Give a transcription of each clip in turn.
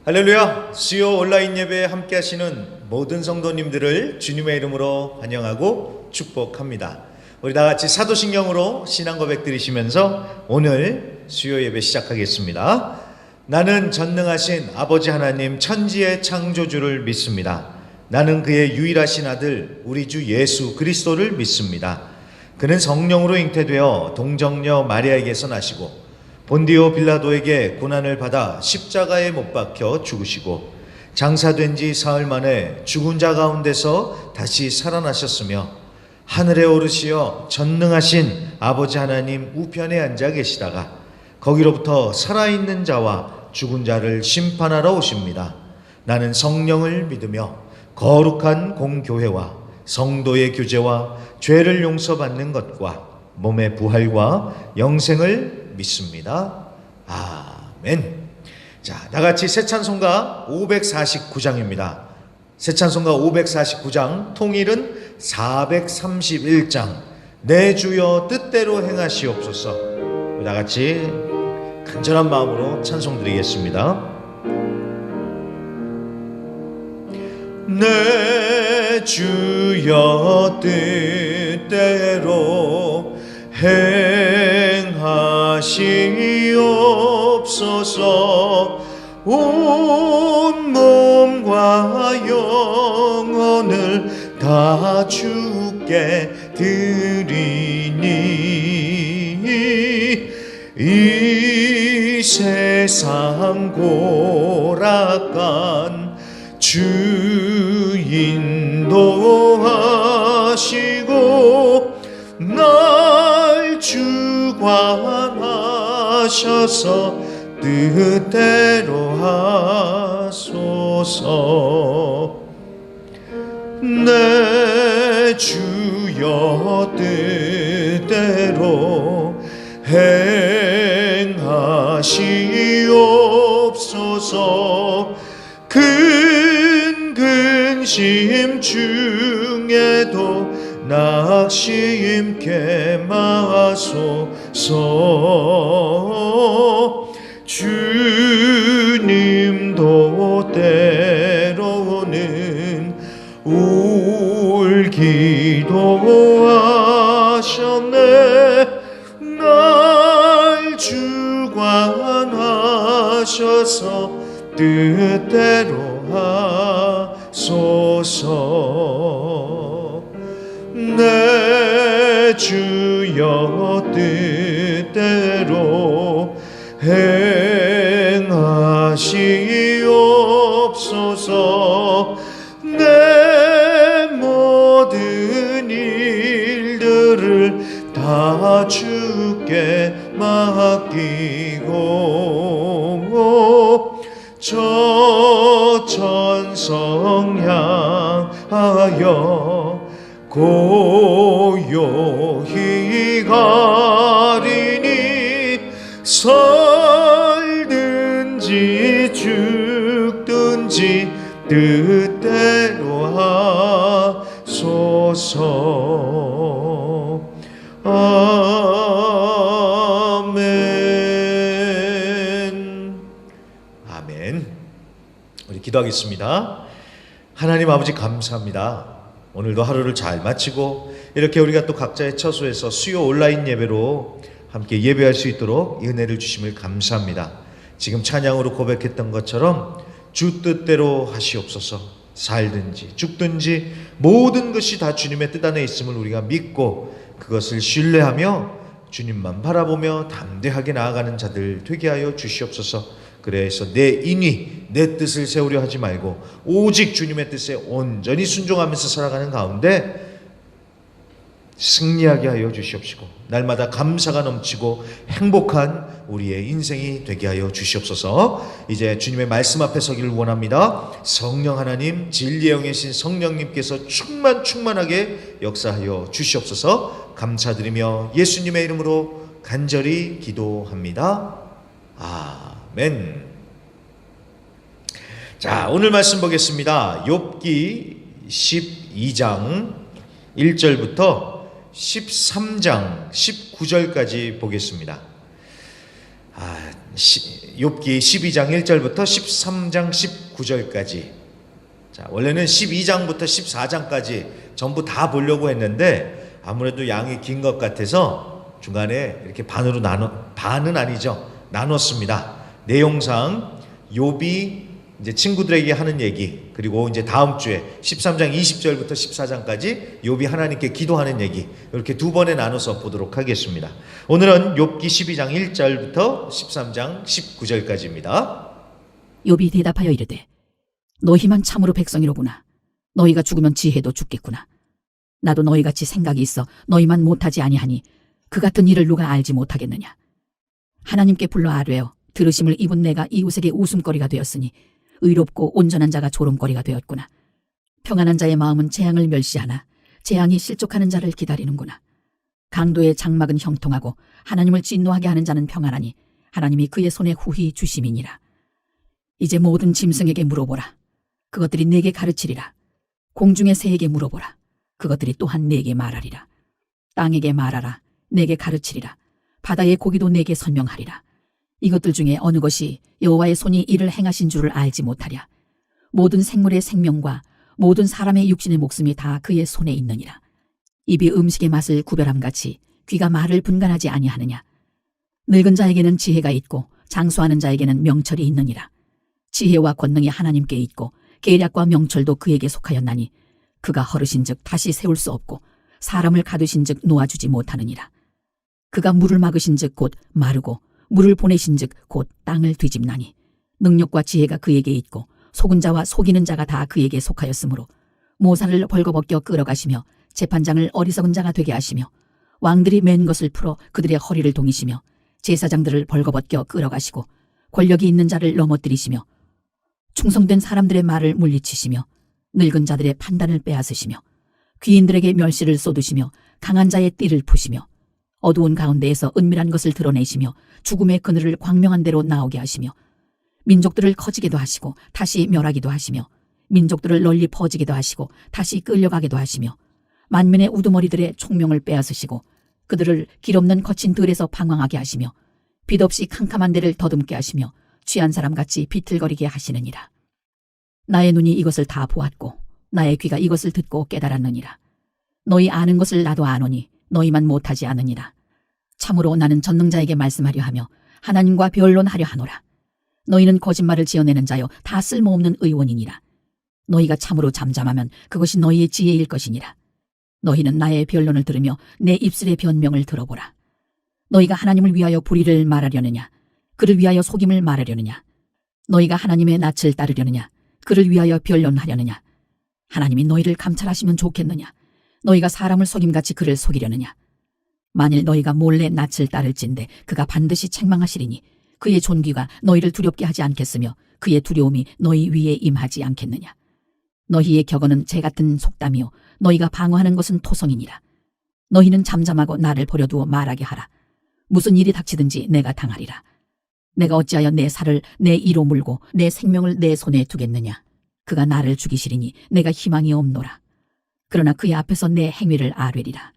할렐루야! 수요 온라인 예배에 함께 하시는 모든 성도님들을 주님의 이름으로 환영하고 축복합니다. 우리 다같이 사도신경으로 신앙 고백 드리시면서 오늘 수요 예배 시작하겠습니다. 나는 전능하신 아버지 하나님 천지의 창조주를 믿습니다. 나는 그의 유일하신 아들 우리 주 예수 그리스도를 믿습니다. 그는 성령으로 잉태되어 동정녀 마리아에게서 나시고 본디오 빌라도에게 고난을 받아 십자가에 못 박혀 죽으시고 장사된 지 사흘 만에 죽은 자 가운데서 다시 살아나셨으며 하늘에 오르시어 전능하신 아버지 하나님 우편에 앉아 계시다가 거기로부터 살아있는 자와 죽은 자를 심판하러 오십니다. 나는 성령을 믿으며 거룩한 공교회와 성도의 교제와 죄를 용서받는 것과 몸의 부활과 영생을 믿습니다. 아멘. 자, 다같이 새 찬송가 549장입니다. 새 찬송가 549장, 통일은 431장. 내 주여 뜻대로 행하시옵소서. 다같이 간절한 마음으로 찬송 드리겠습니다. 내 주여 뜻대로 행하시옵소서. 온 몸과 영혼을 다 주께 드리니 이 세상 고락간 주 인도하시고 날 주관하셔서 뜻대로 하소서. 내 주여 뜻대로 행하시옵소서. 큰 근심 중에도 낙심케 마소서. 주님도 때로는 울기도 하셨네. 날 주관하셔서 뜻대로 하소서. 내 주여 뜻대로 행하시옵소서. 내 모든 일들을 다 주께 맡기고 저 천성 향하여 고요히 가리니 살든지 죽든지 뜻대로 하소서. 아멘. 아멘. 우리 기도하겠습니다. 하나님 아버지 감사합니다. 오늘도 하루를 잘 마치고 이렇게 우리가 또 각자의 처소에서 수요 온라인 예배로 함께 예배할 수 있도록 이 은혜를 주심을 감사합니다. 지금 찬양으로 고백했던 것처럼 주 뜻대로 하시옵소서. 살든지 죽든지 모든 것이 다 주님의 뜻 안에 있음을 우리가 믿고 그것을 신뢰하며 주님만 바라보며 담대하게 나아가는 자들 되게 하여 주시옵소서. 그래서 내 인위, 내 뜻을 세우려 하지 말고 오직 주님의 뜻에 온전히 순종하면서 살아가는 가운데 승리하게 하여 주시옵시고 날마다 감사가 넘치고 행복한 우리의 인생이 되게 하여 주시옵소서. 이제 주님의 말씀 앞에 서기를 원합니다. 성령 하나님, 진리의 영이신 성령님께서 충만하게 역사하여 주시옵소서. 감사드리며 예수님의 이름으로 간절히 기도합니다. 아멘. 자, 오늘 말씀 보겠습니다. 욥기 12장 1절부터 13장 19절까지 보겠습니다. 욥기 12장 1절부터 13장 19절까지. 자, 원래는 12장부터 14장까지 전부 다 보려고 했는데 아무래도 양이 긴 것 같아서 중간에 이렇게 반은 아니죠. 나눴습니다. 내용상 욥이 이제 친구들에게 하는 얘기, 그리고 이제 다음 주에 13장 20절부터 14장까지 욥이 하나님께 기도하는 얘기, 이렇게 두 번에 나눠서 보도록 하겠습니다. 오늘은 욥기 12장 1절부터 13장 19절까지입니다. 욥이 대답하여 이르되 너희만 참으로 백성이로구나. 너희가 죽으면 지혜도 죽겠구나. 나도 너희같이 생각이 있어 너희만 못하지 아니하니 그 같은 일을 누가 알지 못하겠느냐. 하나님께 불러 아뢰어 들으심을 입은 내가 이웃에게 웃음거리가 되었으니 의롭고 온전한 자가 조롱거리가 되었구나. 평안한 자의 마음은 재앙을 멸시하나 재앙이 실족하는 자를 기다리는구나. 강도의 장막은 형통하고 하나님을 진노하게 하는 자는 평안하니 하나님이 그의 손에 후히 주심이니라. 이제 모든 짐승에게 물어보라. 그것들이 내게 가르치리라. 공중의 새에게 물어보라. 그것들이 또한 내게 말하리라. 땅에게 말하라. 내게 가르치리라. 바다의 고기도 내게 설명하리라. 이것들 중에 어느 것이 여호와의 손이 이를 행하신 줄을 알지 못하랴. 모든 생물의 생명과 모든 사람의 육신의 목숨이 다 그의 손에 있느니라. 입이 음식의 맛을 구별함같이 귀가 말을 분간하지 아니하느냐. 늙은 자에게는 지혜가 있고 장수하는 자에게는 명철이 있느니라. 지혜와 권능이 하나님께 있고 계략과 명철도 그에게 속하였나니 그가 허르신즉 다시 세울 수 없고 사람을 가두신즉 놓아주지 못하느니라. 그가 물을 막으신즉 곧 마르고 물을 보내신즉 곧 땅을 뒤집나니 능력과 지혜가 그에게 있고 속은 자와 속이는 자가 다 그에게 속하였으므로 모사를 벌거벗겨 끌어가시며 재판장을 어리석은 자가 되게 하시며 왕들이 맨 것을 풀어 그들의 허리를 동이시며 제사장들을 벌거벗겨 끌어가시고 권력이 있는 자를 넘어뜨리시며 충성된 사람들의 말을 물리치시며 늙은 자들의 판단을 빼앗으시며 귀인들에게 멸시를 쏟으시며 강한 자의 띠를 푸시며 어두운 가운데에서 은밀한 것을 드러내시며 죽음의 그늘을 광명한 대로 나오게 하시며 민족들을 커지게도 하시고 다시 멸하기도 하시며 민족들을 널리 퍼지게도 하시고 다시 끌려가게도 하시며 만민의 우두머리들의 총명을 빼앗으시고 그들을 길 없는 거친 들에서 방황하게 하시며 빛 없이 캄캄한 데를 더듬게 하시며 취한 사람같이 비틀거리게 하시느니라. 나의 눈이 이것을 다 보았고 나의 귀가 이것을 듣고 깨달았느니라. 너희 아는 것을 나도 아노니 너희만 못하지 않으니라. 참으로 나는 전능자에게 말씀하려 하며 하나님과 변론하려 하노라. 너희는 거짓말을 지어내는 자여 다 쓸모없는 의원이니라. 너희가 참으로 잠잠하면 그것이 너희의 지혜일 것이니라. 너희는 나의 변론을 들으며 내 입술의 변명을 들어보라. 너희가 하나님을 위하여 불의를 말하려느냐? 그를 위하여 속임을 말하려느냐? 너희가 하나님의 낯을 따르려느냐? 그를 위하여 변론하려느냐? 하나님이 너희를 감찰하시면 좋겠느냐? 너희가 사람을 속임같이 그를 속이려느냐? 만일 너희가 몰래 낯을 따를진대 그가 반드시 책망하시리니 그의 존귀가 너희를 두렵게 하지 않겠으며 그의 두려움이 너희 위에 임하지 않겠느냐? 너희의 격언은 재 같은 속담이요 너희가 방어하는 것은 토성이니라. 너희는 잠잠하고 나를 버려두어 말하게 하라. 무슨 일이 닥치든지 내가 당하리라. 내가 어찌하여 내 살을 내 이로 물고 내 생명을 내 손에 두겠느냐? 그가 나를 죽이시리니 내가 희망이 없노라. 그러나 그의 앞에서 내 행위를 아뢰리라.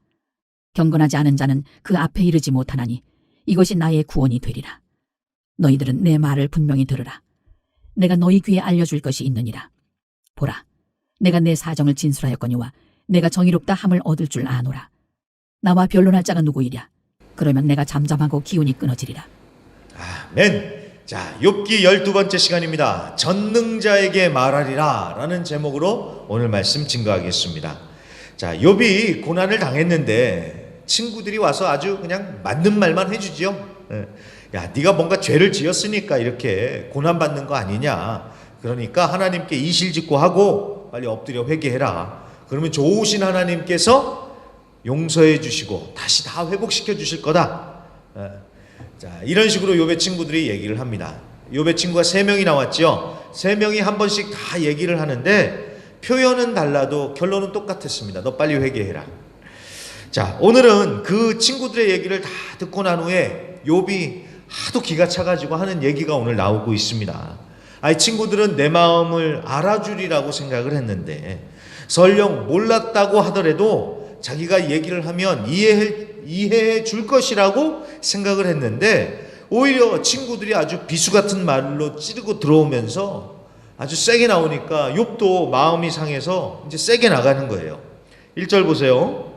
경건하지 않은 자는 그 앞에 이르지 못하나니 이것이 나의 구원이 되리라. 너희들은 내 말을 분명히 들으라. 내가 너희 귀에 알려줄 것이 있느니라. 보라, 내가 내 사정을 진술하였거니와 내가 정의롭다 함을 얻을 줄 아노라. 나와 변론할 자가 누구이랴? 그러면 내가 잠잠하고 기운이 끊어지리라. 아멘. 자, 욥기 12번째 시간입니다. 전능자에게 말하리라 라는 제목으로 오늘 말씀 증거하겠습니다. 자, 욥이 고난을 당했는데 친구들이 와서 아주 그냥 맞는 말만 해주지요. 야, 네가 뭔가 죄를 지었으니까 이렇게 고난받는 거 아니냐. 그러니까 하나님께 이실직고 하고 빨리 엎드려 회개해라. 그러면 좋으신 하나님께서 용서해 주시고 다시 다 회복시켜 주실 거다. 자, 이런 식으로 욥의 친구들이 얘기를 합니다. 욥의 친구가 3명이 나왔죠. 3명이 한 번씩 다 얘기를 하는데 표현은 달라도 결론은 똑같았습니다. 너 빨리 회개해라. 자, 오늘은 그 친구들의 얘기를 다 듣고 난 후에 욥이 하도 기가 차가지고 하는 얘기가 오늘 나오고 있습니다. 아이 친구들은 내 마음을 알아주리라고 생각을 했는데 설령 몰랐다고 하더라도 자기가 얘기를 하면 이해해 줄 것이라고 생각을 했는데 오히려 친구들이 아주 비수 같은 말로 찌르고 들어오면서 아주 세게 나오니까 욥도 마음이 상해서 이제 세게 나가는 거예요. 1절 보세요.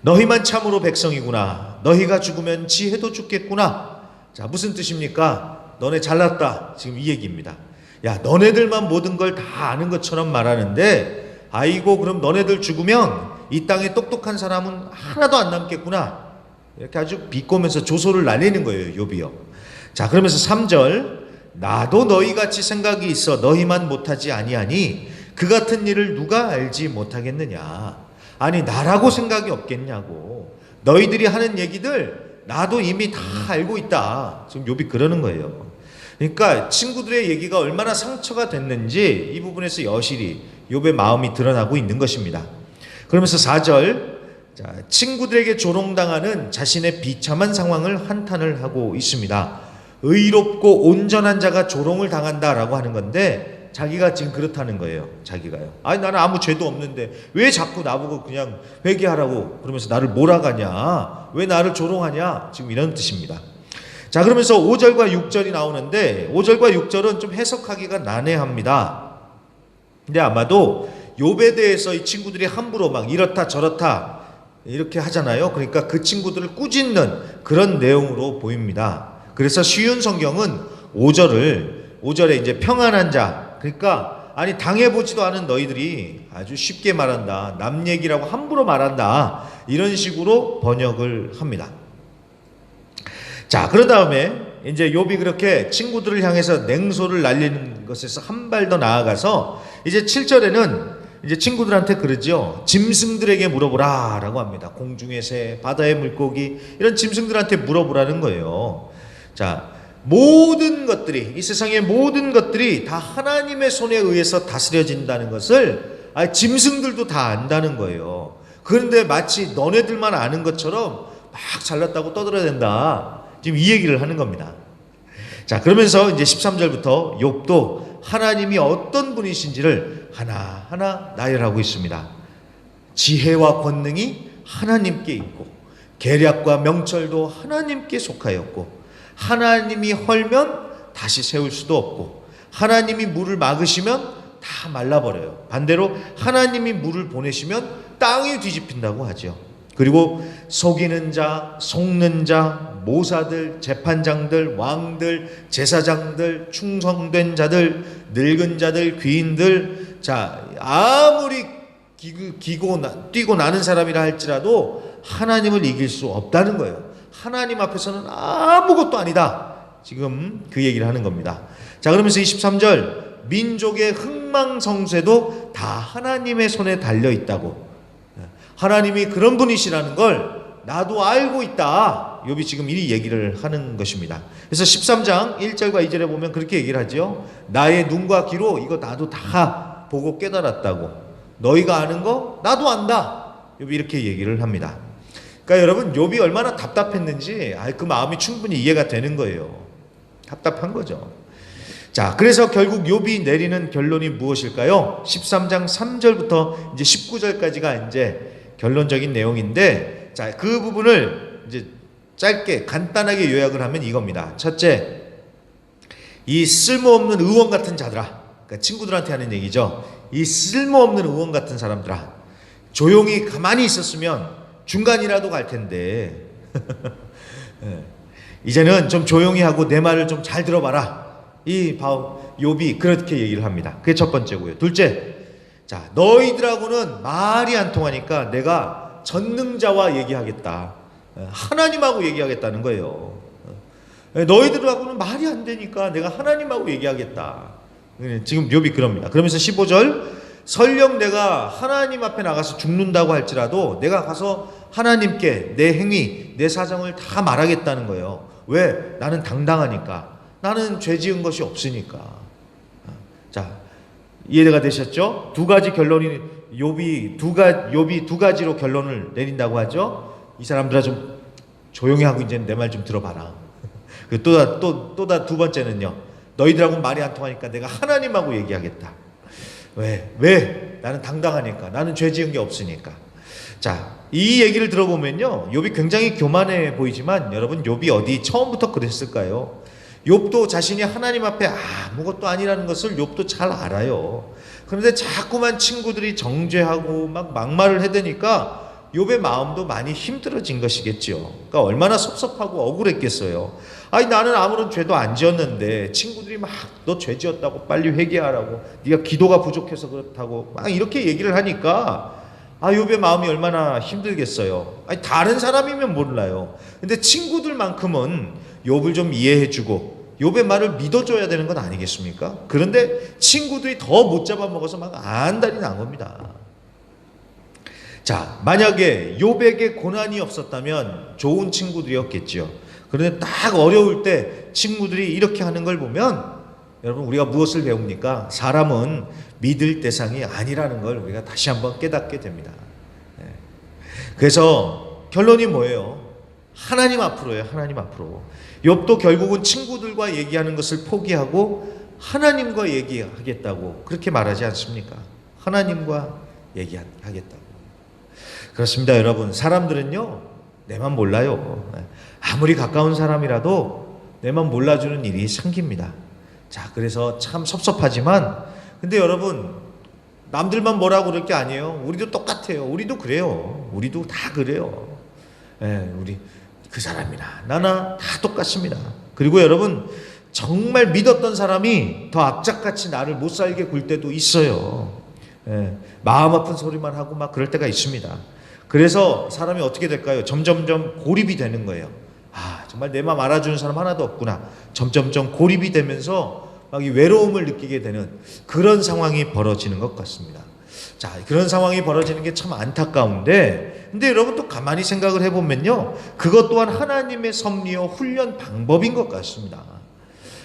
너희만 참으로 백성이구나. 너희가 죽으면 지혜도 죽겠구나. 자, 무슨 뜻입니까? 너네 잘났다. 지금 이 얘기입니다. 야, 너네들만 모든 걸 다 아는 것처럼 말하는데, 아이고, 그럼 너네들 죽으면 이 땅에 똑똑한 사람은 하나도 안 남겠구나. 이렇게 아주 비꼬면서 조소를 날리는 거예요, 욥이요. 자, 그러면서 3절, 나도 너희같이 생각이 있어 너희만 못하지 아니하니 그 같은 일을 누가 알지 못하겠느냐. 아니, 나라고 생각이 없겠냐고. 너희들이 하는 얘기들 나도 이미 다 알고 있다. 지금 욥이 그러는 거예요. 그러니까 친구들의 얘기가 얼마나 상처가 됐는지 이 부분에서 여실히 욥의 마음이 드러나고 있는 것입니다. 그러면서 4절, 자, 친구들에게 조롱당하는 자신의 비참한 상황을 한탄을 하고 있습니다. 의롭고 온전한 자가 조롱을 당한다라고 하는 건데 자기가 지금 그렇다는 거예요. 자기가요. 아니, 나는 아무 죄도 없는데 왜 자꾸 나보고 그냥 회개하라고 그러면서 나를 몰아가냐, 왜 나를 조롱하냐, 지금 이런 뜻입니다. 자, 그러면서 5절과 6절이 나오는데 5절과 6절은 좀 해석하기가 난해합니다. 근데 아마도 욥에 대해서 이 친구들이 함부로 막 이렇다 저렇다 이렇게 하잖아요. 그러니까 그 친구들을 꾸짖는 그런 내용으로 보입니다. 그래서 쉬운 성경은 5절에 이제 평안한 자, 그러니까 아니 당해보지도 않은 너희들이 아주 쉽게 말한다, 남 얘기라고 함부로 말한다, 이런 식으로 번역을 합니다. 자, 그런 다음에 이제 욥이 그렇게 친구들을 향해서 냉소를 날리는 것에서 한 발 더 나아가서 이제 7절에는 이제 친구들한테 그러죠. 짐승들에게 물어보라 라고 합니다. 공중의 새, 바다의 물고기, 이런 짐승들한테 물어보라는 거예요. 자, 모든 것들이, 이 세상의 모든 것들이 다 하나님의 손에 의해서 다스려진다는 것을 짐승들도 다 안다는 거예요. 그런데 마치 너네들만 아는 것처럼 막 잘났다고 떠들어댄다. 지금 이 얘기를 하는 겁니다. 자, 그러면서 이제 13절부터 욥도 하나님이 어떤 분이신지를 하나하나 나열하고 있습니다. 지혜와 권능이 하나님께 있고 계략과 명철도 하나님께 속하였고 하나님이 헐면 다시 세울 수도 없고 하나님이 물을 막으시면 다 말라버려요. 반대로 하나님이 물을 보내시면 땅이 뒤집힌다고 하죠. 그리고 속이는 자, 속는 자, 모사들, 재판장들, 왕들, 제사장들, 충성된 자들, 늙은 자들, 귀인들, 자, 아무리 뛰고 나는 사람이라 할지라도 하나님을 이길 수 없다는 거예요. 하나님 앞에서는 아무것도 아니다. 지금 그 얘기를 하는 겁니다. 자, 그러면서 23절, 민족의 흥망성쇠도 다 하나님의 손에 달려 있다고. 하나님이 그런 분이시라는 걸 나도 알고 있다. 욥이 지금 이 얘기를 하는 것입니다. 그래서 13장 1절과 2절에 보면 그렇게 얘기를 하죠. 나의 눈과 귀로 이거 나도 다 보고 깨달았다고. 너희가 아는 거 나도 안다. 욥이 이렇게 얘기를 합니다. 그러니까 여러분, 욥이 얼마나 답답했는지 그 마음이 충분히 이해가 되는 거예요. 답답한 거죠. 자, 그래서 결국 욥이 내리는 결론이 무엇일까요? 13장 3절부터 이제 19절까지가 이제 결론적인 내용인데, 자, 그 부분을 이제 짧게 간단하게 요약을 하면 이겁니다. 첫째, 이 쓸모없는 의원 같은 자들아, 그러니까 친구들한테 하는 얘기죠. 이 쓸모없는 의원 같은 사람들아, 조용히 가만히 있었으면 중간이라도 갈 텐데 이제는 좀 조용히 하고 내 말을 좀 잘 들어봐라. 이 욥이 그렇게 얘기를 합니다. 그게 첫 번째고요. 둘째, 자, 너희들하고는 말이 안 통하니까 내가 전능자와 얘기하겠다. 하나님하고 얘기하겠다는 거예요. 너희들하고는 말이 안 되니까 내가 하나님하고 얘기하겠다. 지금 욥이 그럽니다. 그러면서 15절, 설령 내가 하나님 앞에 나가서 죽는다고 할지라도 내가 가서 하나님께 내 행위, 내 사정을 다 말하겠다는 거예요. 왜? 나는 당당하니까. 나는 죄 지은 것이 없으니까. 자, 이해가 되셨죠? 두 가지 결론이 욥이 두 가지로 결론을 내린다고 하죠. 이 사람들아 좀 조용히 하고 이제 내 말 좀 들어봐라. 또 두 번째는요. 너희들하고는 말이 안 통하니까 내가 하나님하고 얘기하겠다. 왜? 나는 당당하니까. 나는 죄 지은 게 없으니까. 자, 이 얘기를 들어보면요, 욥이 굉장히 교만해 보이지만 여러분, 욥이 어디 처음부터 그랬을까요? 욥도 자신이 하나님 앞에 아무것도 아니라는 것을 욥도 잘 알아요. 그런데 자꾸만 친구들이 정죄하고 막 막말을 해대니까 욥의 마음도 많이 힘들어진 것이겠죠. 그러니까 얼마나 섭섭하고 억울했겠어요. 아니, 나는 아무런 죄도 안 지었는데 친구들이 막 너 죄 지었다고 빨리 회개하라고, 네가 기도가 부족해서 그렇다고 막 이렇게 얘기를 하니까 욥의 마음이 얼마나 힘들겠어요. 아니, 다른 사람이면 몰라요. 근데 친구들만큼은 욥을 좀 이해해주고 욥의 말을 믿어줘야 되는 건 아니겠습니까? 그런데 친구들이 더 못 잡아먹어서 막 안달이 난 겁니다. 자, 만약에 욥에게 고난이 없었다면 좋은 친구들이었겠죠. 그런데 딱 어려울 때 친구들이 이렇게 하는 걸 보면 여러분, 우리가 무엇을 배웁니까? 사람은 믿을 대상이 아니라는 걸 우리가 다시 한번 깨닫게 됩니다. 그래서 결론이 뭐예요? 하나님 앞으로예요. 하나님 앞으로. 욥도 결국은 친구들과 얘기하는 것을 포기하고 하나님과 얘기하겠다고 그렇게 말하지 않습니까? 하나님과 얘기하겠다고. 그렇습니다, 여러분. 사람들은요, 내만 몰라요. 아무리 가까운 사람이라도 내만 몰라주는 일이 생깁니다. 자, 그래서 참 섭섭하지만, 근데 여러분, 남들만 뭐라고 그럴 게 아니에요. 우리도 똑같아요. 우리도 그래요. 우리도 다 그래요. 우리 그 사람이나 나나 다 똑같습니다. 그리고 여러분, 정말 믿었던 사람이 더 악착같이 나를 못 살게 굴 때도 있어요. 마음 아픈 소리만 하고 막 그럴 때가 있습니다. 그래서 사람이 어떻게 될까요? 점점점 고립이 되는 거예요. 정말 내 마음 알아주는 사람 하나도 없구나. 점점점 고립이 되면서 막 이 외로움을 느끼게 되는 그런 상황이 벌어지는 것 같습니다. 자, 그런 상황이 벌어지는 게 참 안타까운데, 근데 여러분 또 가만히 생각을 해보면요, 그것 또한 하나님의 섭리와 훈련 방법인 것 같습니다.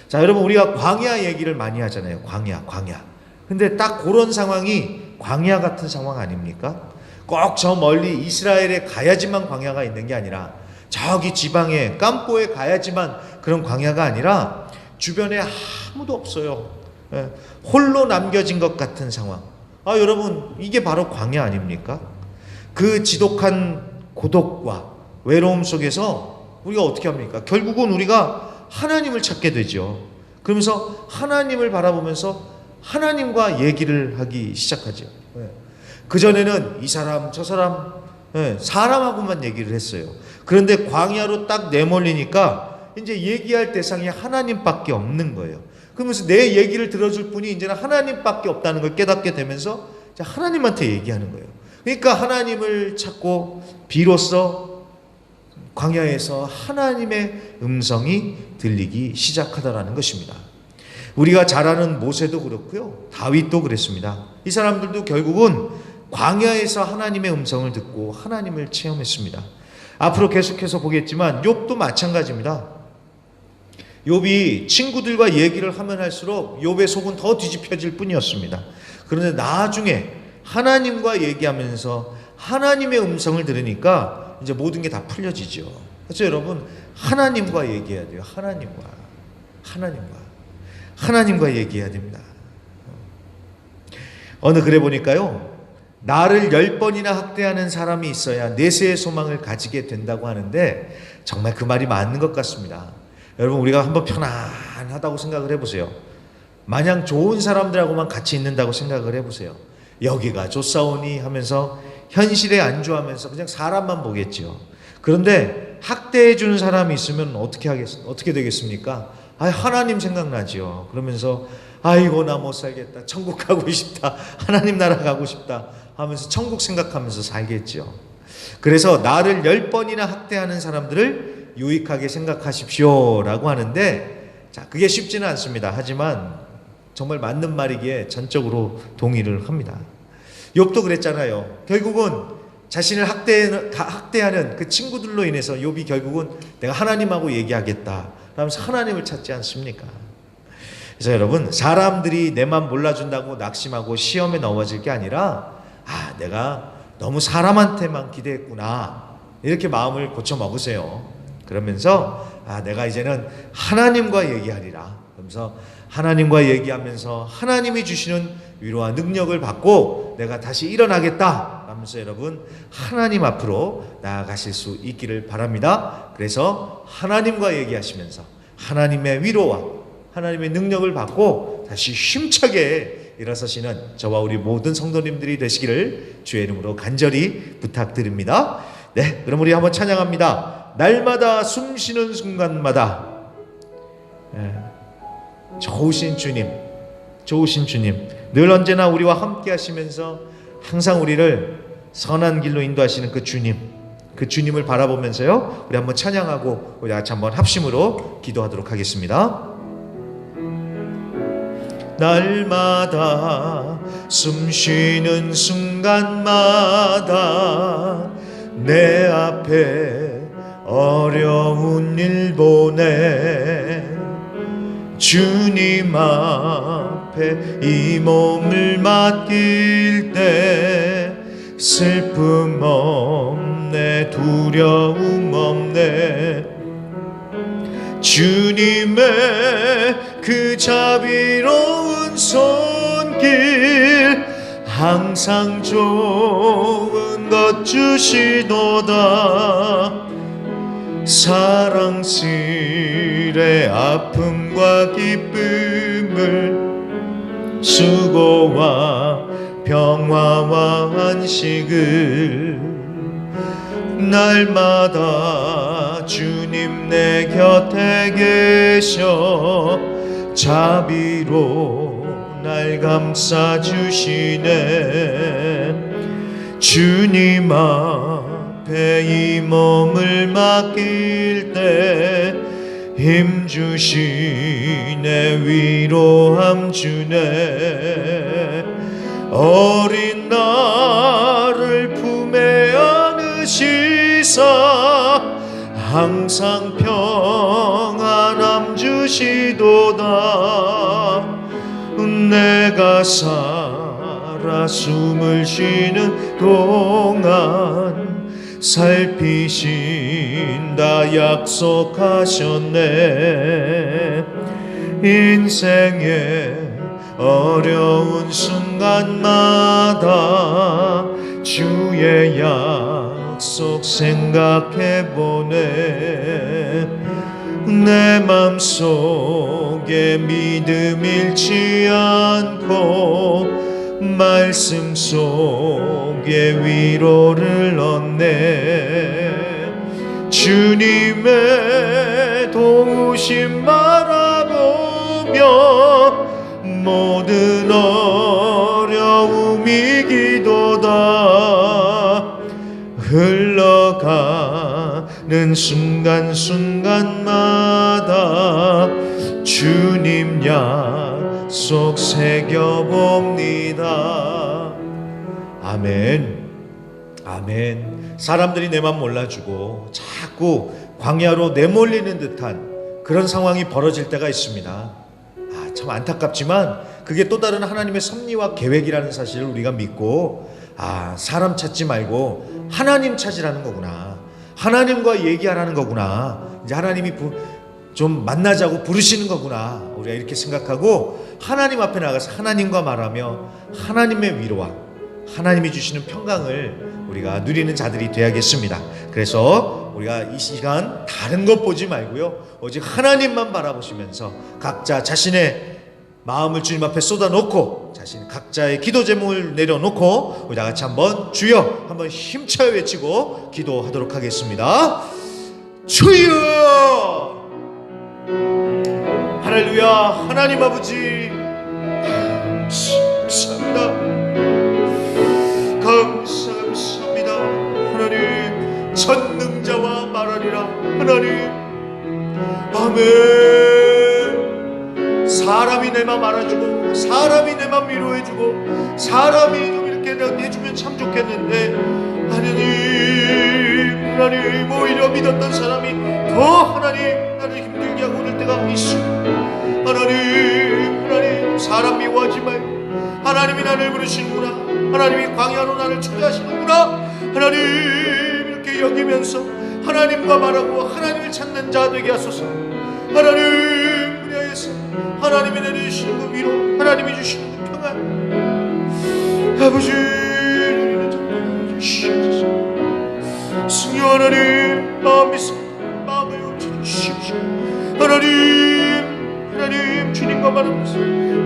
자, 여러분, 우리가 광야 얘기를 많이 하잖아요. 광야. 근데 딱 그런 상황이 광야 같은 상황 아닙니까? 꼭 저 멀리 이스라엘에 가야지만 광야가 있는 게 아니라 저기 지방에 깜포에 가야지만 그런 광야가 아니라 주변에 아무도 없어요. 홀로 남겨진 것 같은 상황. 여러분, 이게 바로 광야 아닙니까? 그 지독한 고독과 외로움 속에서 우리가 어떻게 합니까? 결국은 우리가 하나님을 찾게 되죠. 그러면서 하나님을 바라보면서 하나님과 얘기를 하기 시작하죠. 그전에는 이 사람 저 사람 사람하고만 얘기를 했어요. 그런데 광야로 딱 내몰리니까 이제 얘기할 대상이 하나님밖에 없는 거예요. 그러면서 내 얘기를 들어줄 분이 이제는 하나님밖에 없다는 걸 깨닫게 되면서 하나님한테 얘기하는 거예요. 그러니까 하나님을 찾고 비로소 광야에서 하나님의 음성이 들리기 시작하더라는 것입니다. 우리가 잘 아는 모세도 그렇고요, 다윗도 그랬습니다. 이 사람들도 결국은 광야에서 하나님의 음성을 듣고 하나님을 체험했습니다. 앞으로 계속해서 보겠지만 욥도 마찬가지입니다. 욥이 친구들과 얘기를 하면 할수록 욥의 속은 더 뒤집혀질 뿐이었습니다. 그런데 나중에 하나님과 얘기하면서 하나님의 음성을 들으니까 이제 모든 게 다 풀려지죠. 그래서 여러분, 하나님과 얘기해야 돼요. 하나님과 얘기해야 됩니다. 어느 글에 보니까요, 나를 10번이나 학대하는 사람이 있어야 내세의 소망을 가지게 된다고 하는데 정말 그 말이 맞는 것 같습니다. 여러분, 우리가 한번 편안하다고 생각을 해보세요. 마냥 좋은 사람들하고만 같이 있는다고 생각을 해보세요. 여기가 좋사오니 하면서 현실에 안주하면서 그냥 사람만 보겠죠. 그런데 학대해 주는 사람이 있으면 어떻게 되겠습니까? 하나님 생각나죠. 그러면서 아이고, 나 못 살겠다, 천국 가고 싶다, 하나님 나라 가고 싶다 하면서 천국 생각하면서 살겠죠. 그래서 나를 10번이나 학대하는 사람들을 유익하게 생각하십시오 라고 하는데, 자, 그게 쉽지는 않습니다. 하지만 정말 맞는 말이기에 전적으로 동의를 합니다. 욥도 그랬잖아요. 결국은 자신을 학대하는 그 친구들로 인해서 욥이 결국은 내가 하나님하고 얘기하겠다 라면서 하나님을 찾지 않습니까? 그래서 여러분, 사람들이 내만 몰라준다고 낙심하고 시험에 넘어질 게 아니라 내가 너무 사람한테만 기대했구나, 이렇게 마음을 고쳐 먹으세요. 그러면서 내가 이제는 하나님과 얘기하리라. 그러면서 하나님과 얘기하면서 하나님이 주시는 위로와 능력을 받고 내가 다시 일어나겠다 하면서 여러분 하나님 앞으로 나아가실 수 있기를 바랍니다. 그래서 하나님과 얘기하시면서 하나님의 위로와 하나님의 능력을 받고 다시 힘차게 일어서시는 저와 우리 모든 성도님들이 되시기를 주의 이름으로 간절히 부탁드립니다. 네, 그럼 우리 한번 찬양합니다. 날마다 숨쉬는 순간마다 좋으신 주님, 좋으신 주님, 늘 언제나 우리와 함께 하시면서 항상 우리를 선한 길로 인도하시는 그 주님, 그 주님을 바라보면서요 우리 한번 찬양하고 우리 같이 한번 합심으로 기도하도록 하겠습니다. 날마다 숨쉬는 순간마다 내 앞에 어려운 일 보내 주님 앞에 이 몸을 맡길 때 슬픔 없네 두려움 없네 주님의 그 자비로운 손길 항상 좋은 것 주시도다 사랑스레 아픔과 기쁨을 수고와 평화와 안식을 날마다 주님 내 곁에 계셔 자비로 날 감싸주시네 주님 앞에 이 몸을 맡길 때 힘주시네 위로함 주네 어린 나를 품에 안으시사 항상 평안함 주시도다 내가 살아 숨을 쉬는 동안 살피신다 약속하셨네 인생의 어려운 순간마다 주의 약속 생각해보네 내 맘속에 믿음 잃지 않고 말씀 속에 위로를 얻네 주님의 도우심 바라보며 모든 어려움 이기도다 흘러가는 순간순간마다 주님 약속 새겨봅니다. 아멘. 아멘. 사람들이 내 맘 몰라주고 자꾸 광야로 내몰리는 듯한 그런 상황이 벌어질 때가 있습니다. 참 안타깝지만 그게 또 다른 하나님의 섭리와 계획이라는 사실을 우리가 믿고 사람 찾지 말고 하나님 찾으라는 거구나 하나님과 얘기하라는 거구나 이제 하나님이 좀 만나자고 부르시는 거구나 우리가 이렇게 생각하고 하나님 앞에 나가서 하나님과 말하며 하나님의 위로와 하나님이 주시는 평강을 우리가 누리는 자들이 되야겠습니다. 그래서 우리가 이 시간 다른 것 보지 말고요 오직 하나님만 바라보시면서 각자 자신의 마음을 주님 앞에 쏟아놓고 자신 각자의 기도 제목을 내려놓고 우리 다 같이 한번 주여 한번 힘차게 외치고 기도하도록 하겠습니다. 주여 할렐루야 하나님 아버지 감사합니다 하나님 전능자와 말하리라 하나님 아멘 사람이 내 맘 알아주고 사람이 내 맘 위로해주고 사람이 좀 이렇게 해주면 참 좋겠는데 하나님 오히려 믿었던 사람이 더 하나님 나를 힘들게 하고 오늘 때가 있습니다. 하나님 사람 미워하지 말고 하나님이 나를 부르시는구나 하나님이 광야로 나를 초대하시는구나 하나님 이렇게 여기면서 하나님과 말하고 하나님을 찾는 자 되게 하소서 하나님 우리 하에서 하나님이 내리시는 그 위로, 하나님이 주시는 그 평안, 아버지 우리를 잡아 주시옵소서. 성령 하나님, 마음을 멈춰 주시옵소서. 하나님 주님과 말하면서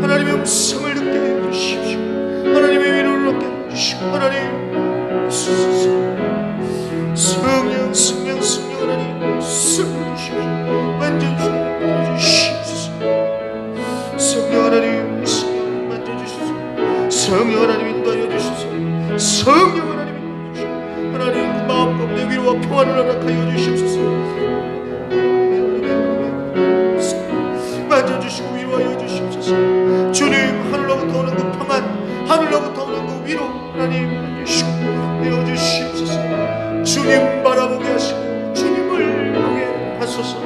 하나님의 음성을 듣게 해주십시오. 하나님의 위로를 얻게 해주시고, 하나님 성령 하나님 성령 만져주시옵소서. 성령 하나님 만져주시옵소서. 성령 하나님 인도하여 주시옵소서. 성령 하나님 인도하여 주시옵소서. 하나님 그 마음 가운데 위로와 평안을 허락하여 주시옵소서. 만져주시고 위로하여 주시옵소서. 주님, 하늘로부터 오는 그 평안, 하늘로부터 오는 그 위로, 하나님 만져주시고 위로해 주시옵소서. 주님 바라보게 하시고 주님을 보게 하소서.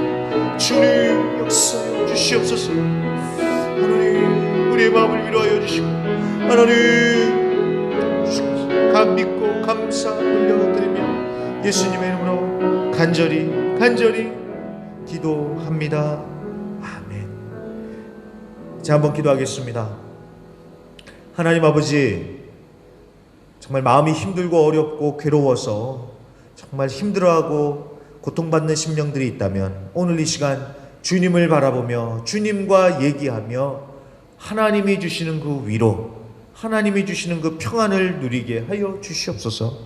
주님 역사해 주시옵소서. 하나님 우리의 마음을 위로하여 주시고, 하나님 주시옵소서. 감 믿고 감사 올려드리며 예수님의 이름으로 간절히 기도합니다. 아멘. 자, 한번 기도하겠습니다. 하나님 아버지, 정말 마음이 힘들고 어렵고 괴로워서 정말 힘들어하고 고통받는 심령들이 있다면 오늘 이 시간 주님을 바라보며 주님과 얘기하며 하나님이 주시는 그 위로, 하나님이 주시는 그 평안을 누리게 하여 주시옵소서.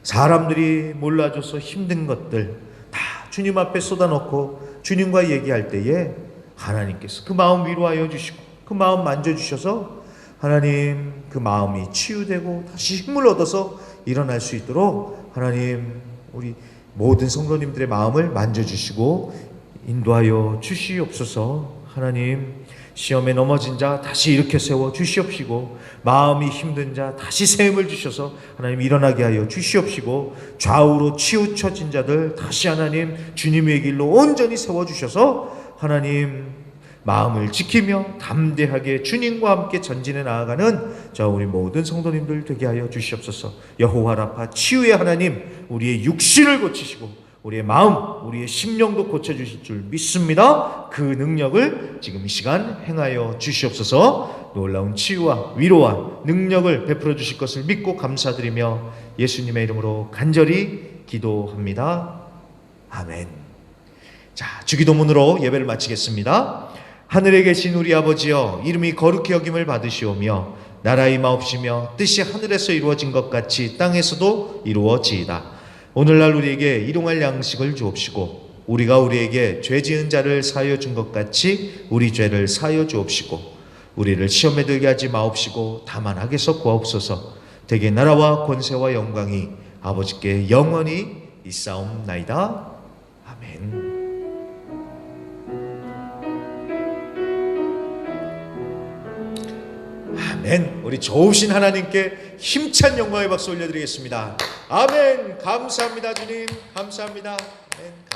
사람들이 몰라줘서 힘든 것들 다 주님 앞에 쏟아놓고 주님과 얘기할 때에 하나님께서 그 마음 위로하여 주시고 그 마음 만져주셔서 하나님 그 마음이 치유되고 다시 힘을 얻어서 일어날 수 있도록 하나님 우리 모든 성도님들의 마음을 만져주시고 인도하여 주시옵소서. 하나님 시험에 넘어진 자 다시 일으켜 세워 주시옵시고, 마음이 힘든 자 다시 새 힘을 주셔서 하나님 일어나게 하여 주시옵시고, 좌우로 치우쳐진 자들 다시 하나님 주님의 길로 온전히 세워 주셔서 하나님 마음을 지키며 담대하게 주님과 함께 전진해 나아가는 저 우리 모든 성도님들 되게 하여 주시옵소서. 여호와 라파 치유의 하나님, 우리의 육신을 고치시고 우리의 마음, 우리의 심령도 고쳐주실 줄 믿습니다. 그 능력을 지금 이 시간 행하여 주시옵소서. 놀라운 치유와 위로와 능력을 베풀어 주실 것을 믿고 감사드리며 예수님의 이름으로 간절히 기도합니다. 아멘. 자, 주기도문으로 예배를 마치겠습니다. 하늘에 계신 우리 아버지여, 이름이 거룩히 여김을 받으시오며 나라 임하옵시며 뜻이 하늘에서 이루어진 것 같이 땅에서도 이루어지이다. 오늘날 우리에게 일용할 양식을 주옵시고 우리가 우리에게 죄 지은 자를 사하여 준 것 같이 우리 죄를 사하여 주옵시고 우리를 시험에 들게 하지 마옵시고 다만 악에서 구하옵소서. 대개 나라와 권세와 영광이 아버지께 영원히 있사옵나이다. 아멘. 아멘. 우리 좋으신 하나님께 힘찬 영광의 박수 올려드리겠습니다. 아멘. 감사합니다 주님. 감사합니다. 아멘.